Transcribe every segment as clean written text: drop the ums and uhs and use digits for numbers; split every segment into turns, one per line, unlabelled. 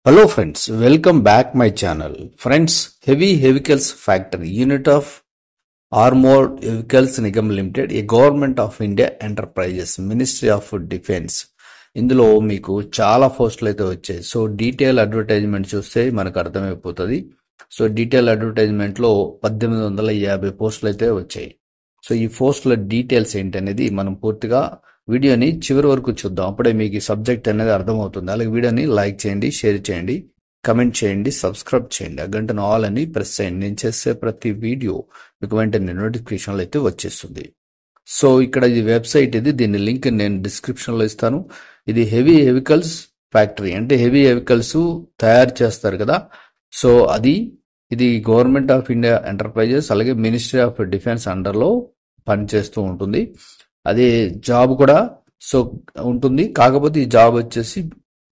Hello friends, welcome back my channel. Friends, Heavy Vehicles Factory, unit of Armored Vehicles Nigam Limited, a Government of India Enterprises, Ministry of Defense. ఇందులో మీకు చాలా పోస్టులు అయితే వచ్చాయి. So detail advertisement చూస్తే మనకు అర్థమైపోతుంది. సో డీటెయిల్ అడ్వర్టైజ్మెంట్ లో 1850 పోస్టులు అయితే వచ్చాయి. సో ఈ పోస్టుల డీటెయిల్స్ ఏంటనేది మనం పూర్తిగా వీడియోని చివరి వరకు చూద్దాం. అప్పుడే మీకు ఈ సబ్జెక్ట్ అనేది అర్థమవుతుంది. అలాగే వీడియోని లైక్ చేయండి, షేర్ చేయండి, కమెంట్ చేయండి, సబ్స్క్రైబ్ చేయండి, గంటను ఆల్ అని ప్రెస్ చేయండి. నేను చేసే ప్రతి వీడియో మీకు వెంటనే నోటిఫికేషన్లు అయితే వచ్చేస్తుంది. సో ఇక్కడ ఇది వెబ్సైట్, దీని లింక్ నేను డిస్క్రిప్షన్ లో ఇస్తాను. ఇది హెవీ వెహికల్స్ ఫ్యాక్టరీ, అంటే హెవీ వెహికల్స్ తయారు చేస్తారు కదా. సో ఇది గవర్నమెంట్ ఆఫ్ ఇండియా ఎంటర్ప్రైజెస్, అలాగే మినిస్ట్రీ ఆఫ్ డిఫెన్స్ అండర్ లో పనిచేస్తూ ఉంటుంది. అదే జాబ్ కూడా సో ఉంటుంది. కాకపోతే ఈ జాబ్ వచ్చేసి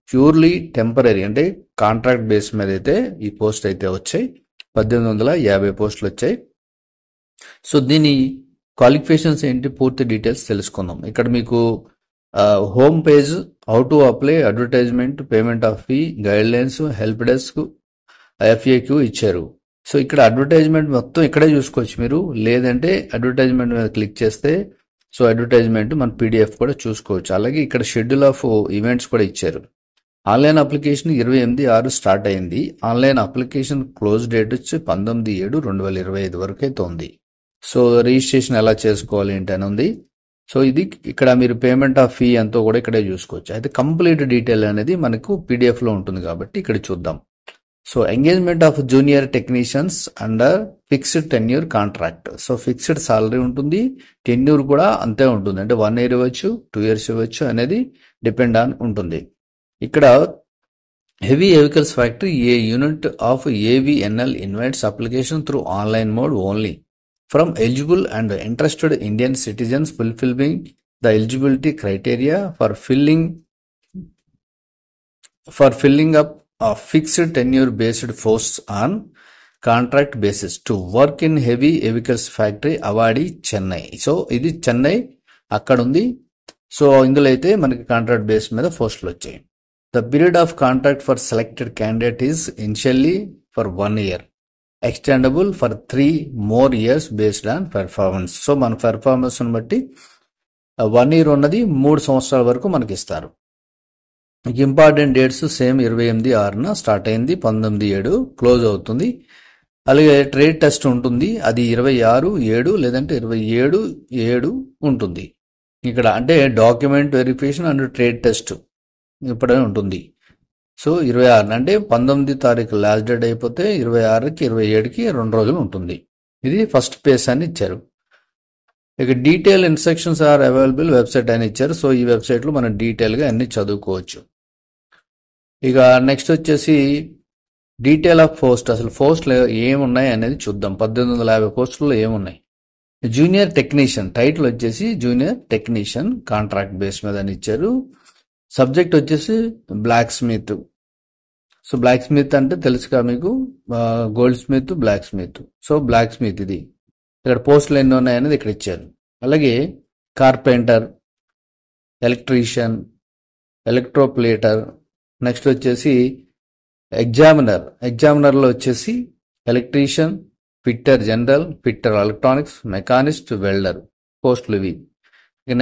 ప్యూర్లీ టెంపరీ, అంటే కాంట్రాక్ట్ బేస్ మీద అయితే ఈ పోస్ట్ అయితే వచ్చాయి. 1850 పోస్టులు వచ్చాయి. సో దీని క్వాలిఫికేషన్స్ ఏంటి, పూర్తి డీటెయిల్స్ తెలుసుకుందాం. ఇక్కడ మీకు home page, how to apply, advertisement, payment of fee, guide lines, help desk, FAQ ఇచ్చారు. సో ఇక్కడ అడ్వర్టైజ్మెంట్ మొత్తం ఇక్కడే చూసుకోవచ్చు మీరు. లేదంటే అడ్వర్టైజ్మెంట్ మీద క్లిక్ చేస్తే సో అడ్వర్టైజ్మెంట్ మన PDF కూడా చూసుకోవచ్చు. అలాగే ఇక్కడ షెడ్యూల్ ఆఫ్ ఈవెంట్స్ కూడా ఇచ్చారు. ఆన్లైన్ అప్లికేషన్ 28/6 స్టార్ట్ అయింది. ఆన్లైన్ అప్లికేషన్ క్లోజ్ డేట్ వచ్చి 19/7/2025 వరకు అయితే ఉంది. సో రిజిస్ట్రేషన్ ఎలా చేసుకోవాలి ఏంటని ఉంది. సో ఇది ఇక్కడ మీరు పేమెంట్ ఆఫ్ ఫీ ఎంతో కూడా ఇక్కడే చూసుకోవచ్చు. అయితే కంప్లీట్ డీటెయిల్ అనేది మనకు PDF లో ఉంటుంది కాబట్టి ఇక్కడ చూద్దాం. So engagement of junior technicians under fixed tenure contract. So fixed salary ఉంటుంది, టెన్యూర్ కూడా అంతే ఉంటుంది. అంటే 1 year ఇవ్వచ్చు, 2 years ఇవ్వచ్చు, అనేది డిపెండ్ ఆన్ ఉంటుంది. ఇక్కడ heavy vehicles factory A unit of AVNL invites application through online mode only from eligible and interested Indian citizens fulfilling the eligibility criteria for filling up fixed tenure based posts on contract basis to work in heavy vehicles factory Avadi Chennai. So ఇది చెన్నై అక్కడ ఉంది. So ఇందులో అయితే మనకి contract base మీద పోస్టులు వచ్చాయి. The period of contract for selected candidate is initially for 1 year, extendable for 3 more years based on performance. So మన పెర్ఫార్మెన్స్ బట్టి 1 year ఉన్నది 3 సంవత్సరాల వరకు మనకి ఇస్తారు. ఇంపార్టెంట్ డేట్స్ సేమ్ 28/6 స్టార్ట్ అయింది, 19/7 క్లోజ్ అవుతుంది. అలాగే ట్రేడ్ టెస్ట్ ఉంటుంది, అది 26/7 లేదంటే 27/7 ఉంటుంది. ఇక్కడ అంటే document verification and trade test ఇప్పుడే ఉంటుంది. సో 26 అంటే 19 లాస్ట్ డేట్ అయిపోతే 26కి 27కి 2 రోజులు ఉంటుంది. ఇది ఫస్ట్ పేస్ అని ఇచ్చారు. ఇక detail instructions are available website అని ఇచ్చారు. సో ఈ వెబ్సైట్ లో మనం డీటెయిల్ గా అన్ని చదువుకోవచ్చు. ఇక నెక్స్ట్ వచ్చేసి డీటెయిల్ ఆఫ్ పోస్ట్, అసలు పోస్టులు ఏమున్నాయి అనేది చూద్దాం. 1850 పోస్టుల్లో ఏమున్నాయి. జూనియర్ టెక్నీషియన్ టైటిల్ వచ్చేసి జూనియర్ టెక్నీషియన్ కాంట్రాక్ట్ బేస్ మీద అని ఇచ్చారు. సబ్జెక్ట్ వచ్చేసి blacksmith. So blacksmith అంటే తెలుసుగా మీకు, goldsmith, blacksmith. So blacksmith ఇది. ఇక్కడ పోస్టులు ఎన్ని ఉన్నాయి అనేది ఇక్కడ ఇచ్చారు. అలాగే కార్పెంటర్, ఎలక్ట్రీషియన్, ఎలక్ట్రోప్లేటర్, నెక్స్ట్ వచ్చేసి ఎగ్జామినర్లో వచ్చేసి electrician, fitter general, fitter electronics, machinist, welder పోస్టులు ఇవి.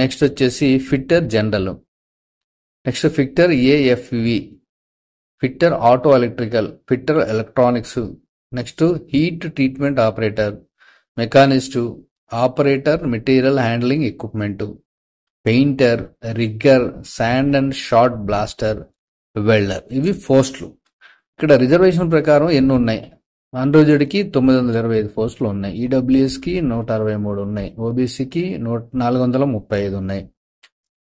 నెక్స్ట్ వచ్చేసి fitter general, next fitter AFV, fitter auto electrical, fitter electronics, next heat treatment operator, machinist, operator material handling equipment, painter, rigger, sand and short blaster, welder. ఇవి పోస్టులు. ఇక్కడ reservation ప్రకారం ఎన్ని ఉన్నాయి. అన్రిజర్వ్డ్కి 925 పోస్టులు ఉన్నాయి, EWSకి 163 ఉన్నాయి, OBCకి 435 ఉన్నాయి,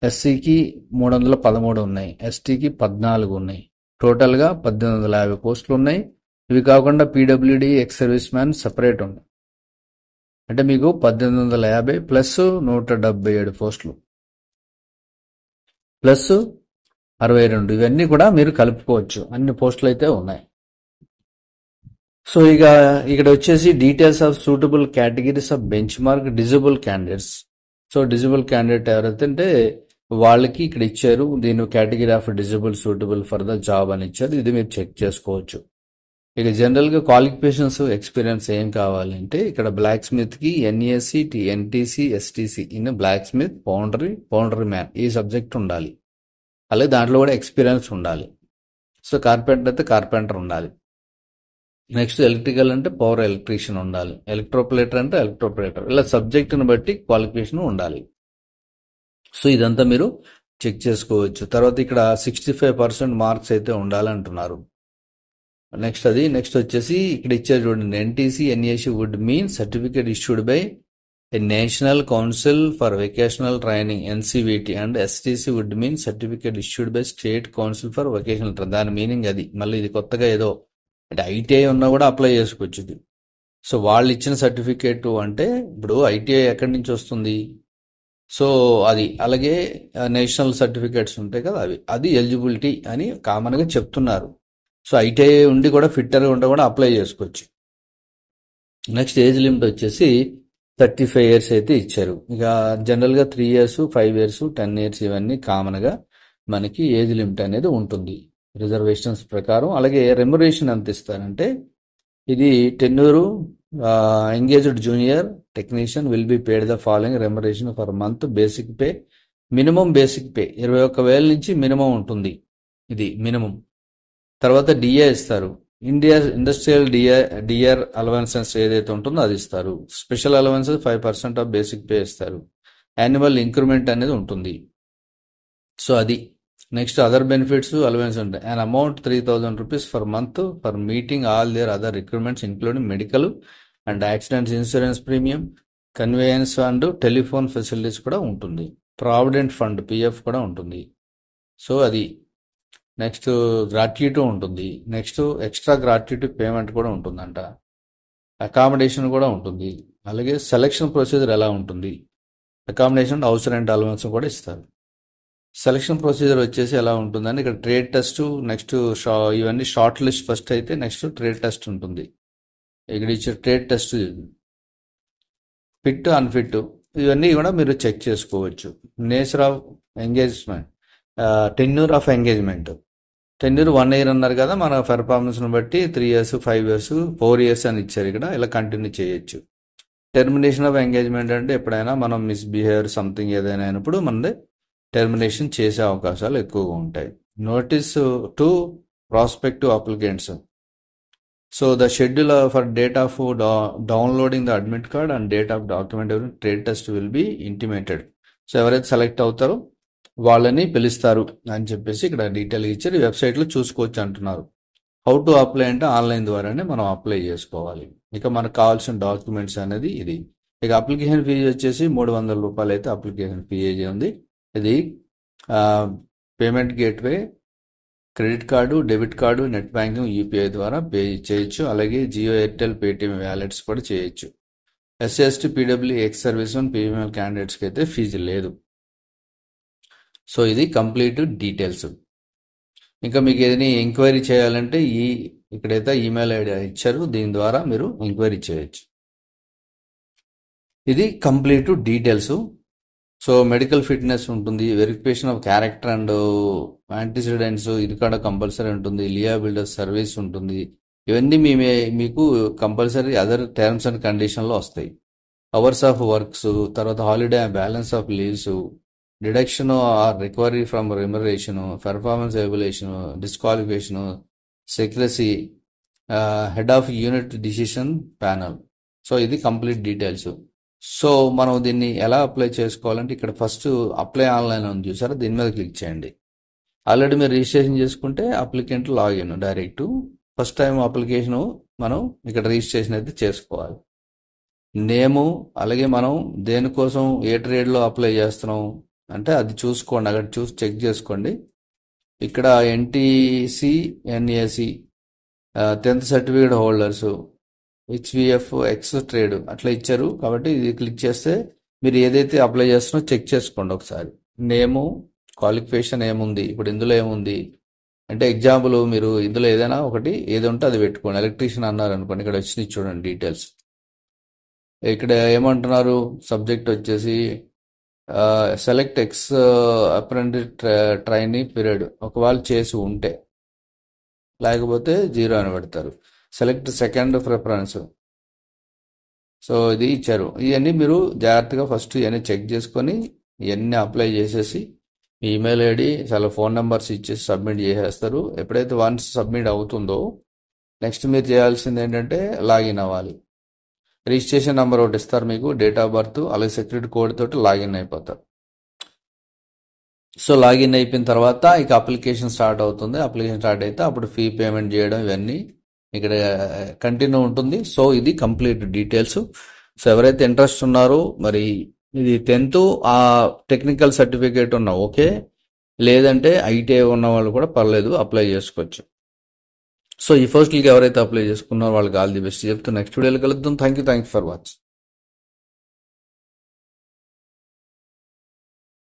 SCకి 313 ఉన్నాయి, STకి 14 ఉన్నాయి. టోటల్గా 1850 పోస్టులు ఉన్నాయి. ఇవి కాకుండా PWD ex service man separate ఉన్నాయి. అంటే మీకు 1850 ప్లస్ 177 పోస్టులు ప్లస్ 62, ఇవన్నీ కూడా మీరు కలుపుకోవచ్చు. అన్ని పోస్టులు అయితే ఉన్నాయి. సో ఇక్కడ వచ్చేసి details of suitable categories of bench mark disable candidates. So disable candidate ఎవరైతే అంటే వాళ్ళకి ఇక్కడ ఇచ్చారు, దీని category of disable suitable for the job అని ఇచ్చారు. ఇది మీరు చెక్ చేసుకోవచ్చు. ఇక జనరల్గా క్వాలిఫికేషన్స్ ఎక్స్పీరియన్స్ ఏం కావాలంటే ఇక్కడ బ్లాక్ స్మిత్కి NAC NTC STC in black smith foundry man ఈ సబ్జెక్ట్ ఉండాలి. అలాగే దాంట్లో కూడా ఎక్స్పీరియన్స్ ఉండాలి. సో కార్పెంటర్ అయితే కార్పెంటర్ ఉండాలి. నెక్స్ట్ ఎలక్ట్రికల్ అంటే పవర్ ఎలక్ట్రీషియన్ ఉండాలి. ఎలక్ట్రోప్లేటర్ అంటే ఎలక్ట్రోప్లేటర్. ఇలా సబ్జెక్టును బట్టి క్వాలిఫికేషన్ ఉండాలి. సో ఇదంతా మీరు చెక్ చేసుకోవచ్చు. తర్వాత ఇక్కడ 65% మార్క్స్ అయితే ఉండాలంటున్నారు. నెక్స్ట్ వచ్చేసి ఇక్కడ ఇచ్చారు చూడండి, NTC NAC would mean certificate issued by a national council for vocational training NCVT and STC would mean certificate issued by state council for vocational training. దాని మీనింగ్ అది. మళ్ళీ ఇది కొత్తగా ఏదో అంటే ఐటీఐ ఉన్నా కూడా అప్లై చేసుకోవచ్చు ఇది. సో వాళ్ళు ఇచ్చిన సర్టిఫికేట్ అంటే ఇప్పుడు ఐటీఐ ఎక్కడి నుంచి వస్తుంది, సో అది అలాగే నేషనల్ సర్టిఫికేట్స్ ఉంటాయి కదా అది ఎలిజిబిలిటీ అని కామన్గా చెప్తున్నారు. సో ఐటీఐ ఉండి కూడా ఫిట్టర్గా ఉంటే కూడా అప్లై చేసుకోవచ్చు. నెక్స్ట్ ఏజ్ లిమిట్ వచ్చేసి 35 years అయితే ఇచ్చారు. ఇక జనరల్గా 3 years 5 years 10 years ఇవన్నీ కామన్గా మనకి ఏజ్ లిమిట్ అనేది ఉంటుంది రిజర్వేషన్స్ ప్రకారం. అలాగే రెమ్యునరేషన్ ఎంత ఇస్తారంటే ఇది tenure engaged junior technician will be paid the following remuneration for month. Basic pay minimum basic pay 21,000 నుంచి మినిమం ఉంటుంది, ఇది మినిమం. తర్వాత డిఏ ఇస్తారు. ఇండస్ట్రియల్ డిఆర్ అలవెన్సెస్ ఏదైతే ఉంటుందో అది ఇస్తారు. Special allowances 5% of basic pay ఇస్తారు. యాన్యువల్ ఇంక్రిమెంట్ అనేది ఉంటుంది. సో అది. నెక్స్ట్ అదర్ బెనిఫిట్స్ అలవెన్స్ ఉంటాయి. And amount 3,000 rupees for month for meeting all their other recruitments including medical and accidents insurance premium, conveyance and telephone facilities కూడా ఉంటుంది. Provident fund PF కూడా ఉంటుంది. So అది. Next gratuity ఉంటుంది. Next extra gratuity payment కూడా ఉంటుందంట. Accommodation కూడా ఉంటుంది. అలాగే సెలక్షన్ ప్రొసీజర్ ఎలా ఉంటుంది, అకామిడేషన్ హౌస్ రెంట్ అలవెన్స్ కూడా ఇస్తారు. సెలక్షన్ ప్రొసీజర్ వచ్చేసి ఎలా ఉంటుందని ఇక్కడ ట్రేడ్ టెస్ట్, నెక్స్ట్ ఇవన్నీ షార్ట్ లిస్ట్ ఫస్ట్ అయితే నెక్స్ట్ ట్రేడ్ టెస్ట్ ఉంటుంది. ఇక్కడ ఇచ్చే ట్రేడ్ టెస్ట్ ఫిట్ అన్ఫిట్ ఇవన్నీ కూడా మీరు చెక్ చేసుకోవచ్చు. Nature of engagement, tenure of engagement. Tenure 1 year అన్నారు కదా, మన పెర్ఫార్మెన్స్ని బట్టి 3 years 5 years 4 years అని ఇచ్చారు. ఇక్కడ ఇలా కంటిన్యూ చేయొచ్చు. టెర్మినేషన్ ఆఫ్ ఎంగేజ్మెంట్ అంటే ఎప్పుడైనా మనం మిస్బిహేవియర్ సంథింగ్ ఏదైనా అయినప్పుడు మనది టెర్మినేషన్ చేసే అవకాశాలు ఎక్కువగా ఉంటాయి. Notice to prospective applicants. So the schedule for date of downloading the admit card and date of document trade test will be intimated. So ఎవరైతే సెలెక్ట్ అవుతారో వాళ్ళని పిలుస్తారు అని చెప్పేసి ఇక్కడ డీటెయిల్గా ఇచ్చారు. వెబ్సైట్లో చూసుకోవచ్చు అంటున్నారు. హౌ టు అప్లై అంటే ఆన్లైన్ ద్వారానే మనం అప్లై చేసుకోవాలి. ఇక మనకు కావాల్సిన డాక్యుమెంట్స్ అనేది ఇది. ఇక అప్లికేషన్ ఫీజు వచ్చేసి 300 రూపాయలు అయితే అప్లికేషన్ ఫీజు ఉంది. ఇది payment gateway, credit card, debit card, net banking, UPI ద్వారా పే చేయొచ్చు. అలాగే జియో, ఎయిర్టెల్, పేటిఎం వ్యాలెట్స్ కూడా చేయొచ్చు. SC PW ex servicemen female క్యాండిడేట్స్కి అయితే ఫీజు లేదు. సో ఇది కంప్లీట్ డీటెయిల్స్. ఇంకా మీకు ఏదైనా ఎంక్వైరీ చేయాలంటే ఇక్కడైతే ఈమెయిల్ ఐడి ఇచ్చారు, దీని ద్వారా మీరు ఎంక్వైరీ చేయొచ్చు. ఇది complete details. So medical fitness ఉంటుంది, verification of character and antecedents ఇది కూడా కంపల్సరీ ఉంటుంది. లియా బిల్డర్ సర్వీస్ ఉంటుంది. ఇవన్నీ మీకు కంపల్సరీ అదర్ టర్మ్స్ అండ్ కండిషన్లో వస్తాయి. అవర్స్ ఆఫ్ వర్క్స్, తర్వాత holiday balance of leaves, deduction or recovery from remuneration, performance evaluation, disqualification, secrecy, head of unit decision panel. So ఇది కంప్లీట్ డీటెయిల్స్. సో మనం దీన్ని ఎలా అప్లై చేసుకోవాలంటే ఇక్కడ ఫస్ట్ అప్లై ఆన్లైన్ ఉంది చూసారా, దీని మీద క్లిక్ చేయండి. ఆల్రెడీ మీరు రిజిస్ట్రేషన్ చేసుకుంటే applicant login direct. First time application మనం ఇక్కడ రిజిస్ట్రేషన్ అయితే చేసుకోవాలి. నేము, అలాగే మనం దేనికోసం ఏ ట్రేడ్లో అప్లై చేస్తున్నాం అంటే అది చూసుకోండి, అక్కడ చూసి చెక్ చేసుకోండి. ఇక్కడ NTC, NAC, 10th certificate holders, హెచ్విఎఫ్, X trade అట్లా ఇచ్చారు. కాబట్టి ఇది క్లిక్ చేస్తే మీరు ఏదైతే అప్లై చేస్తున్నారో చెక్ చేసుకోండి ఒకసారి. నేము, క్వాలిఫికేషన్ ఏముంది, ఇప్పుడు ఇందులో ఏముంది అంటే ఎగ్జాంపుల్ మీరు ఇందులో ఏదైనా ఒకటి ఏది ఉంటే అది పెట్టుకోండి. ఎలక్ట్రీషియన్ అన్నారు అనుకోండి, ఇక్కడ వచ్చినాయి చూడండి డీటెయిల్స్. ఇక్కడ ఏమంటున్నారు, సబ్జెక్ట్ వచ్చేసి select X apprentice trainee period ఒకవేళ చేసి ఉంటే, లేకపోతే 0 అని పెడతారు. Select second preference. సో ఇది ఇచ్చారు. ఇవన్నీ మీరు జాగ్రత్తగా ఫస్ట్ ఇవన్నీ చెక్ చేసుకొని ఇవన్నీ అప్లై చేసేసి మీ ఈమెయిల్ ఐడి చాలా ఫోన్ నెంబర్స్ ఇచ్చేసి సబ్మిట్ చేసేస్తారు. ఎప్పుడైతే వన్స్ సబ్మిట్ అవుతుందో నెక్స్ట్ మీరు చేయాల్సింది ఏంటంటే లాగిన్ అవ్వాలి. రిజిస్ట్రేషన్ నెంబర్ ఒకటి ఇస్తారు మీకు, డేట్ ఆఫ్ బర్త్, అలాగే సెక్యూరిటీ కోడ్ తోటి లాగిన్ అయిపోతారు. సో లాగిన్ అయిపోయిన తర్వాత ఇక అప్లికేషన్ స్టార్ట్ అవుతుంది. అప్లికేషన్ స్టార్ట్ అయితే అప్పుడు ఫీ పేమెంట్ చేయడం ఇవన్నీ ఇక్కడ కంటిన్యూ ఉంటుంది. సో ఇది కంప్లీట్ డీటెయిల్స్. సో ఎవరైతే ఇంట్రెస్ట్ ఉన్నారో మరి ఇది 10th ఆ టెక్నికల్ సర్టిఫికేట్ ఉన్న ఓకే, లేదంటే ఐటీఐ ఉన్న వాళ్ళు కూడా పర్లేదు, అప్లై చేసుకోవచ్చు. సో ఈ ఫస్ట్కి ఎవరైతే అప్లై చేసుకున్నారో వాళ్ళకి ఆల్ ది బెస్ట్ చెప్తూ నెక్స్ట్ వీడియోలో కలుద్దాం. Thank you for watching.